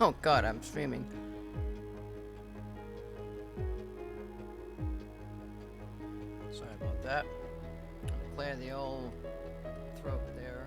Oh god, I'm streaming. Sorry about that. Clear the old throat there.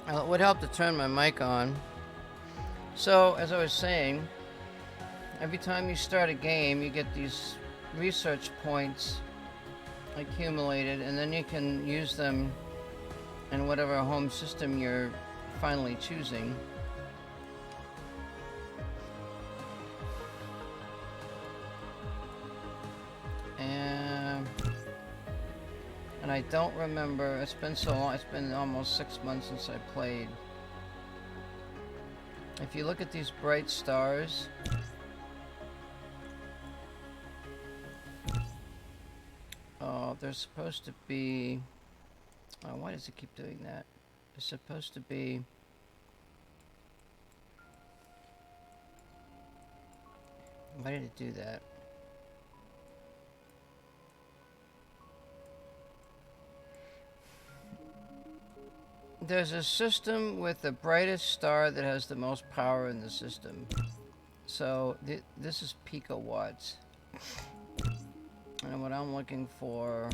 Well, it would help to turn my mic on. So, as I was saying, every time you start a game, you get these research points accumulated, and then you can use them in whatever home system you're finally choosing. And I don't remember, it's been so long, it's been almost 6 months since I played. If you look at these bright stars, they're supposed to be, why does it keep doing that? They're supposed to be, why did it do that? There's a system with the brightest star that has the most power in the system. So this is picowatts. And what I'm looking for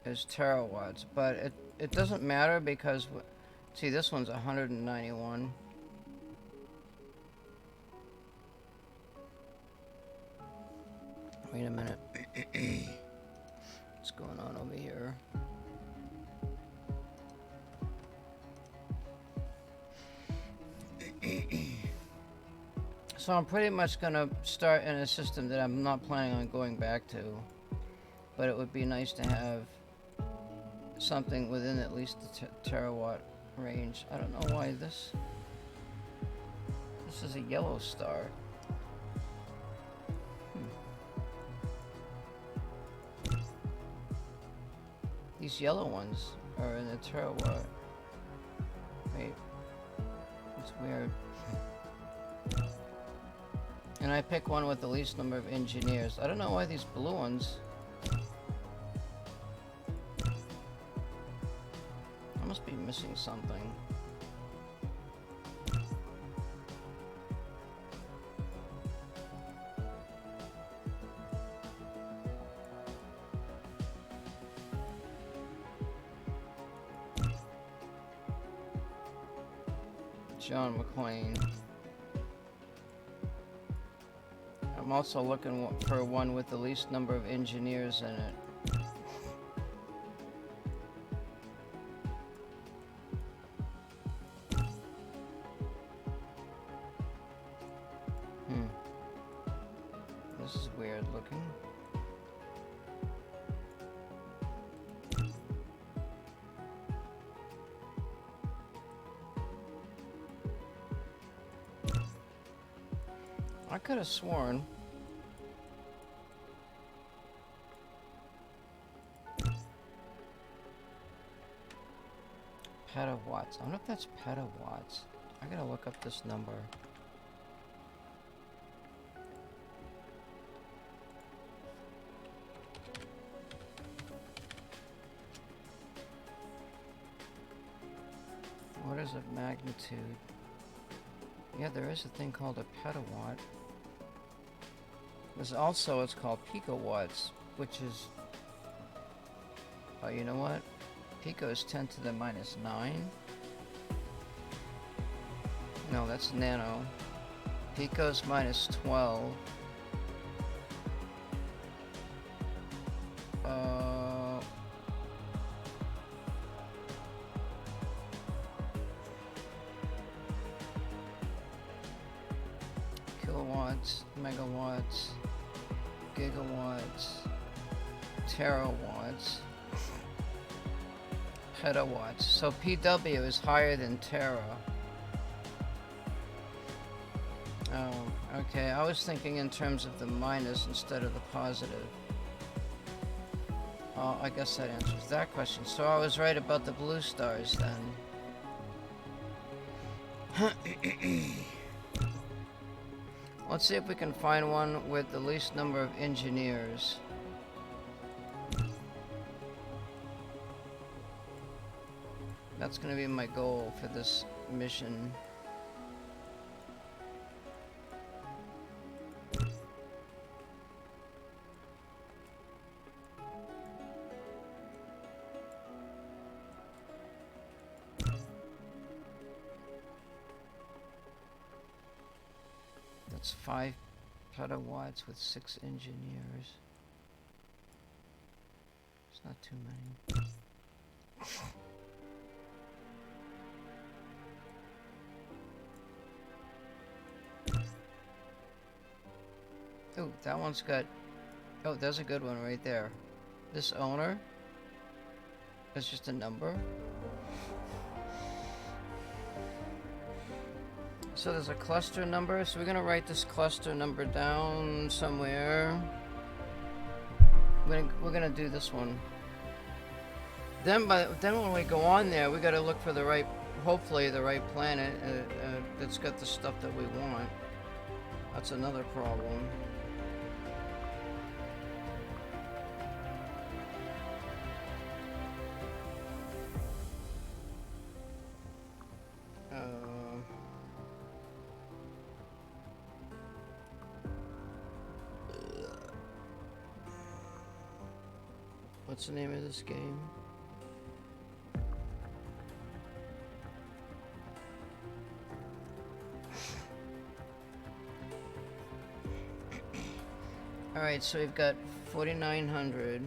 is terawatts. But it doesn't matter because, see, this one's 191. Wait a minute. What's going on over here? So I'm pretty much gonna start in a system that I'm not planning on going back to, but it would be nice to have something within at least the terawatt range. I don't know why this is a yellow star. These yellow ones are in the terawatt. Wait, it's weird. And I pick one with the least number of engineers. I don't know why these blue ones. I must be missing something. John McClane. I'm also looking for one with the least number of engineers in it. This is weird looking. I could have sworn petawatts. I wonder if that's petawatts. I gotta look up this number. Orders of magnitude. Yeah, there is a thing called a petawatt. There's also, it's called picowatts, which is, oh, you know what? Pico is 10 to the minus 9. No, that's nano. Pico's minus 12. Kilowatts, megawatts, gigawatts, terawatts, petawatts. So PW is higher than tera. Oh, okay. I was thinking in terms of the minus instead of the positive. Oh, I guess that answers that question. So I was right about the blue stars then. Let's see if we can find one with the least number of engineers. That's going to be my goal for this mission. That's 5 petawatts with 6 engineers. It's not too many. Oh, that one's got... Oh, there's a good one right there. This owner is just a number. So there's a cluster number, so we're gonna write this cluster number down somewhere. We're gonna do this one. Then when we go on there, we gotta look for the right, hopefully the right planet that's got the stuff that we want. That's another problem. What's the name of this game? Alright, so we've got 4,900.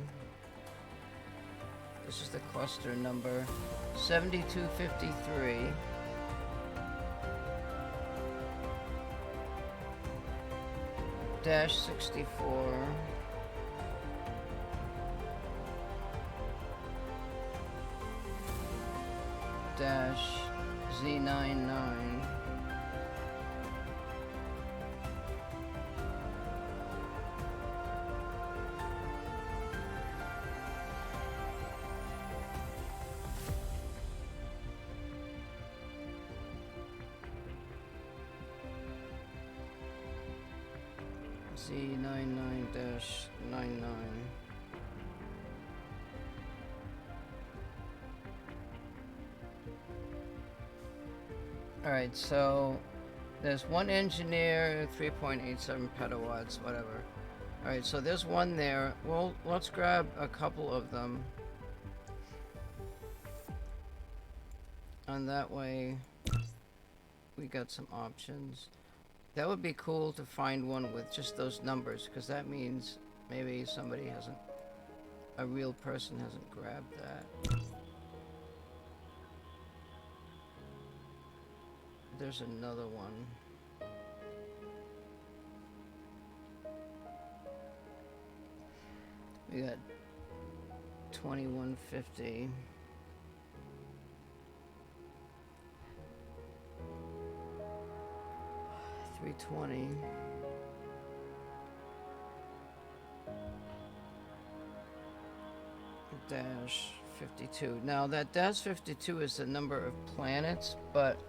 This is the cluster number. 7253. Dash 64. Dash Z99. Z99-99. Alright, so there's one engineer, 3.87 petawatts, whatever. Alright, so there's one there. Well, let's grab a couple of them. And that way we got some options. That would be cool to find one with just those numbers, because that means maybe somebody hasn't, a real person hasn't grabbed that. There's another one. We got 2150. $320. Dash 52. Now that dash 52 is the number of planets, but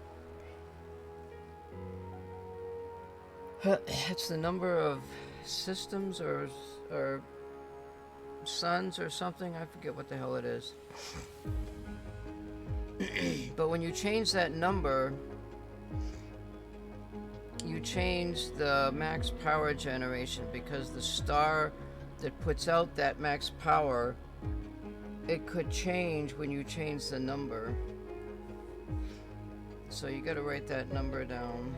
it's the number of systems or suns or something. I forget what the hell it is. But when you change that number, you change the max power generation, because the star that puts out that max power, it could change when you change the number. So you gotta write that number down.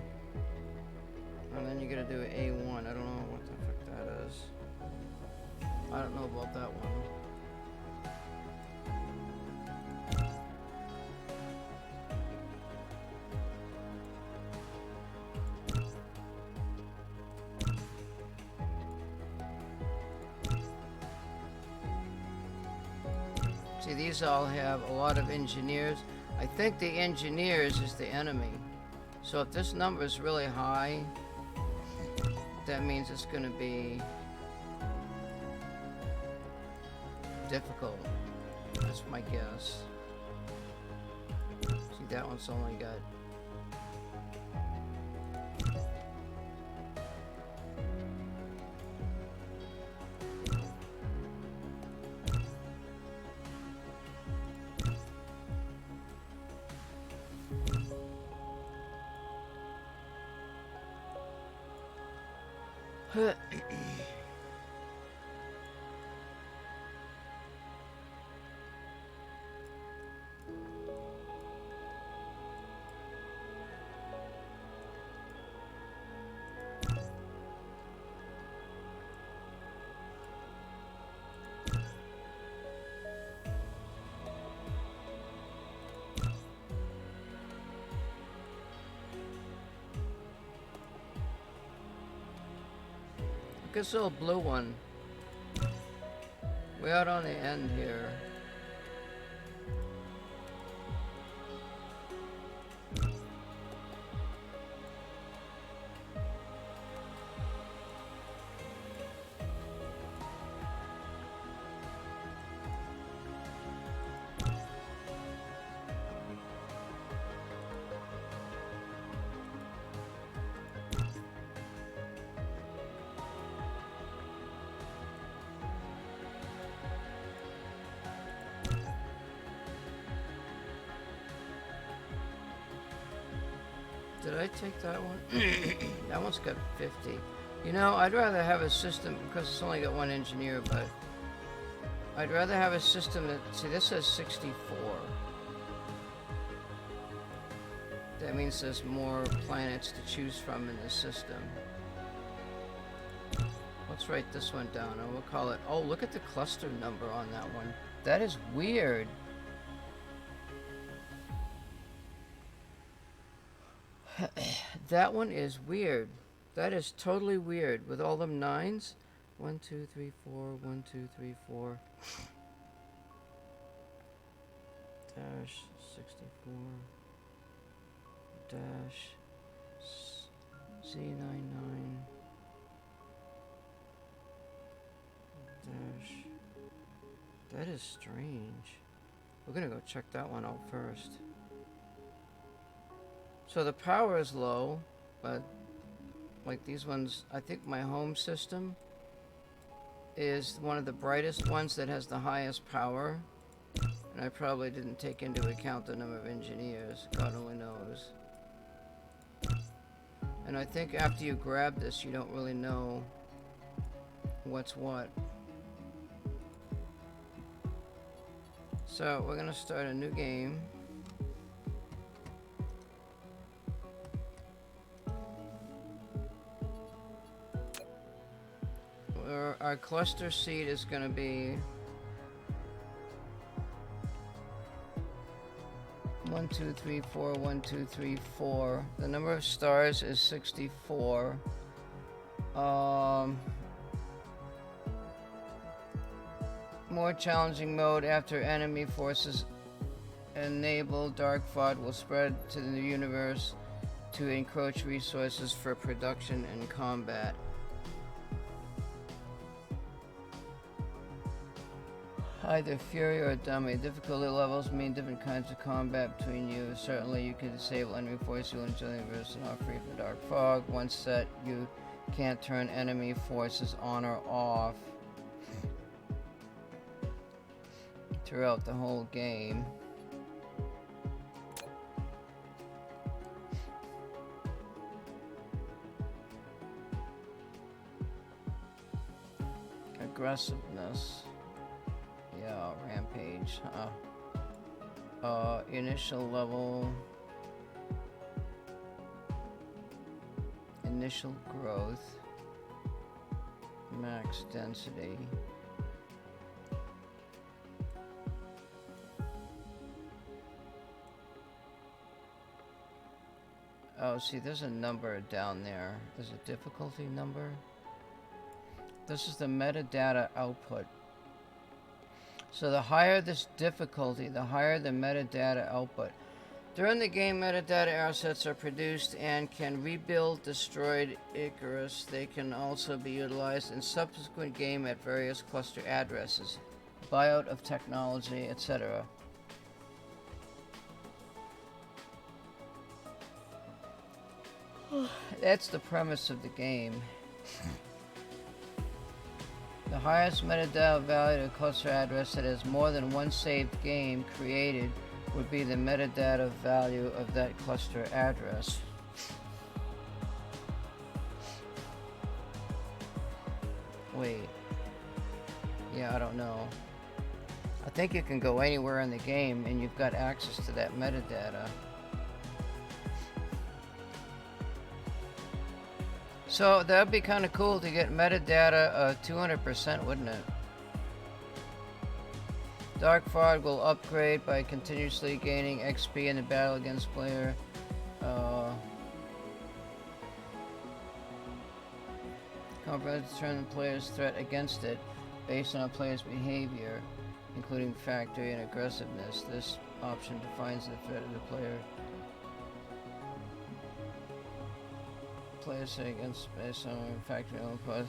And then you gotta do A1. I don't know what the fuck that is. I don't know about that one. See, these all have a lot of engineers. I think the engineers is the enemy. So if this number is really high, that means it's going to be difficult. That's my guess. See, that one's only got... Look at this little blue one. Way out on the end here. Did I take that one? That one's got 50. You know, I'd rather have a system, because it's only got one engineer, but I'd rather have a system that, see, this says 64. That means there's more planets to choose from in the system. Let's write this one down, and we'll call it, oh, look at the cluster number on that one. That is weird. That one is weird. That is totally weird with all them nines. 1, 2, 3, 4, 1, 2, 3, 4. Dash 64. Dash Z99. Dash. That is strange. We're gonna go check that one out first. So the power is low, but like these ones, I think my home system is one of the brightest ones that has the highest power. And I probably didn't take into account the number of engineers. God only knows. And I think after you grab this, you don't really know what's what. So we're gonna start a new game. our cluster seed is going to be 1, 2, 3, 4, 1, 2, 3, 4. The number of stars is 64. More challenging mode after enemy forces enable Dark Fog will spread to the universe to encroach resources for production and combat. Either Fury or Dummy. Difficulty levels mean different kinds of combat between you. Certainly you can disable enemy force, you'll enjoy the universe and not free from Dark Fog. Once set, you can't turn enemy forces on or off throughout the whole game. Aggressiveness. Yeah, rampage. Initial level. Initial growth. Max density. Oh, see, there's a number down there. There's a difficulty number. This is the metadata output. So the higher this difficulty, the higher the metadata output. During the game, metadata assets are produced and can rebuild destroyed Icarus. They can also be utilized in subsequent game at various cluster addresses, buyout of technology, etc. That's the premise of the game. The highest metadata value of a cluster address that has more than one saved game created would be the metadata value of that cluster address. Wait. Yeah, I don't know. I think you can go anywhere in the game and you've got access to that metadata. So that would be kind of cool to get metadata 200%, wouldn't it? Dark Fog will upgrade by continuously gaining XP in the battle against player. Comprehensive turn the player's threat against it based on a player's behavior, including factory and aggressiveness. This option defines the threat of the player. Players say against based on factory inputs.